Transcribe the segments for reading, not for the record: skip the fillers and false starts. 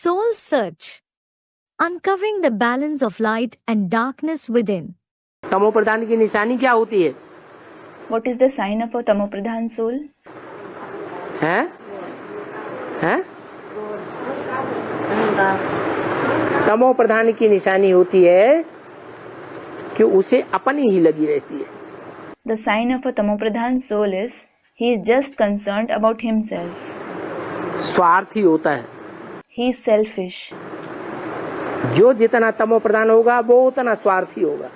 Soul Search. Uncovering the balance of light and darkness within. तमोप्रधान की निशानी क्या होती है? What is the sign of a tamopradhan soul? हैं? तमोप्रधान की निशानी होती है कि उसे अपनी ही लगी रहती है. The sign of a tamopradhan soul is he is just concerned about himself. स्वार्थी होता है. He is selfish. जो जितना तमोप्रधान होगा वो उतना स्वार्थी होगा.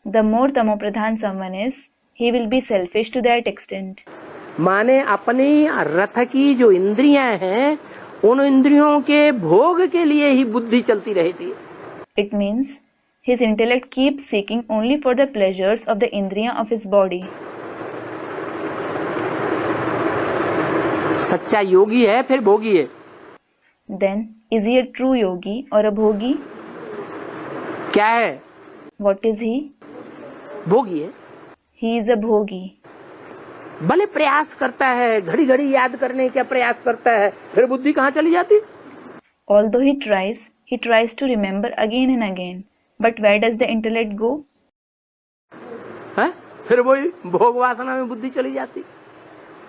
The more tamopradhan someone is, he will be selfish to that extent. माने अपनी रथ की जो इंद्रियां हैं उन इंद्रियों के भोग के लिए ही बुद्धि चलती रहती है. It means his intellect keeps seeking only for the pleasures of the indriya of his body. सच्चा योगी है फिर भोगी है. Then is he a true yogi or a bhogi? क्या है? What is he? भोगी है. He is a bhogi. भले प्रयास करता है, घड़ी घड़ी याद करने का प्रयास करता है, फिर बुद्धि कहाँ चली जाती? Although he tries to remember again and again. But where does the intellect go? है? फिर वही भोग वासना में बुद्धि चली जाती.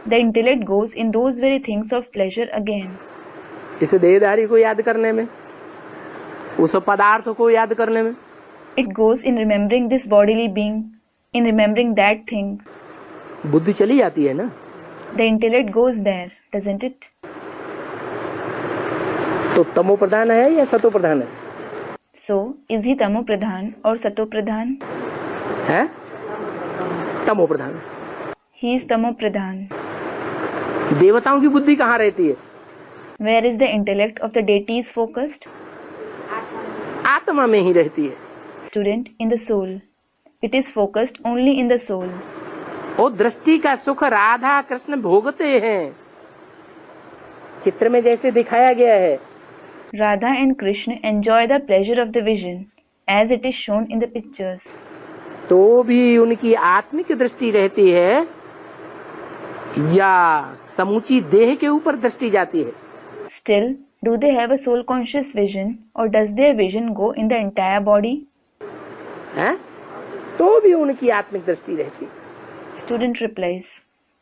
The intellect goes in those very things of pleasure again. इस देहधारी को याद करने में, उस पदार्थ को याद करने में. It goes in remembering this bodily being, in remembering that thing. बुद्धि चली जाती है ना. The intellect goes there, doesn't it? तो तमो प्रधान है या सतो प्रधान है? So, is he tamo pradhan or sato pradhan? है? तमो प्रधान. He is tamo pradhan. देवताओं की बुद्धि कहाँ रहती है? Where is the intellect of the deities focused? आत्मा में ही रहती है. Student, in the soul. It is focused only in the soul. और दृष्टि का सुख राधा कृष्ण भोगते हैं. चित्र में जैसे दिखाया गया है. Radha and Krishna enjoy the pleasure of the vision, as it is shown in the pictures. तो भी उनकी आत्मिक दृष्टि रहती है या समूची देह के ऊपर दृष्टि जाती है? Still, do they have a soul conscious vision or does their vision go in the entire body? हैं? तो भी उनकी आत्मिक दृष्टि रहती है. Student replies,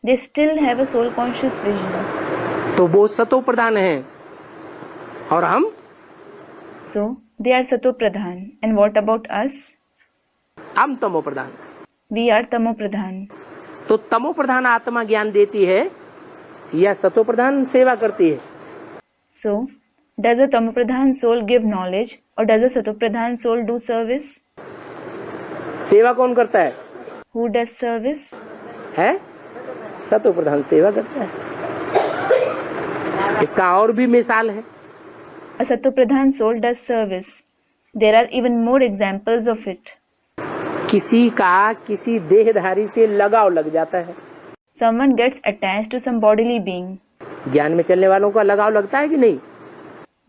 they still have a soul conscious vision. तो वो सतो प्रधान है और हम? So, they are sato pradhan. And what about us? हम तमो प्रधान. We are tamo pradhan. तो तमो प्रधान आत्मा ज्ञान देती है या सतो प्रधान सेवा करती है? So, does a tamo pradhan soul give knowledge or does a sato pradhan soul do service? सेवा कौन करता है? Who does service? है? सतो प्रधान सेवा करता है. इसका और भी मिसाल है. A sato pradhan soul does service. There are even more examples of it. किसी का किसी देहधारी से लगाव लग जाता है. Someone gets attached to some bodily being. ज्ञान में चलने वालों का लगाव लगता है कि नहीं?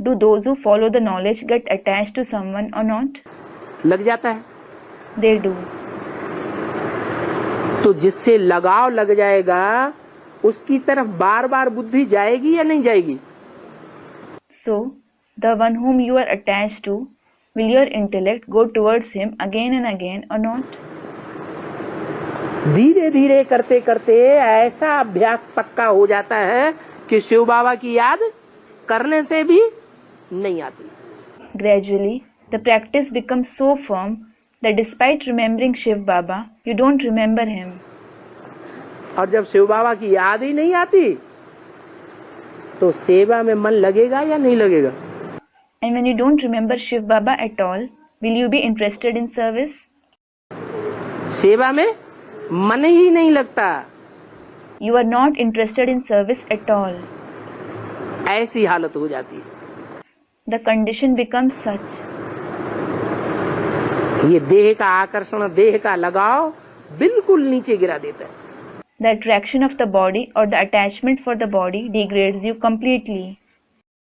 Do those who follow the knowledge get attached to someone or not? लग जाता है. They do. तो जिससे लगाव लग जाएगा उसकी तरफ बार बार बुद्धि जाएगी या नहीं जाएगी? So, the one whom you are attached to, will your intellect go towards him again and again or not? धीरे धीरे करते करते ऐसा अभ्यास पक्का हो जाता है कि शिव बाबा की याद करने से भी नहीं आती. Gradually, the practice becomes so firm that despite remembering Shiv Baba, you don't remember him. और जब शिव बाबा की याद ही नहीं आती तो सेवा में मन लगेगा या नहीं लगेगा? And when you don't remember Shiv Baba at all, will you be interested in service? सेवा में मन ही नहीं लगता. You are not interested in service at all. ऐसी हालत हो जाती है. The condition becomes such. ये देह का आकर्षण, देह का लगाव बिल्कुल नीचे गिरा देता है. The attraction of the body or the attachment for the body degrades you completely.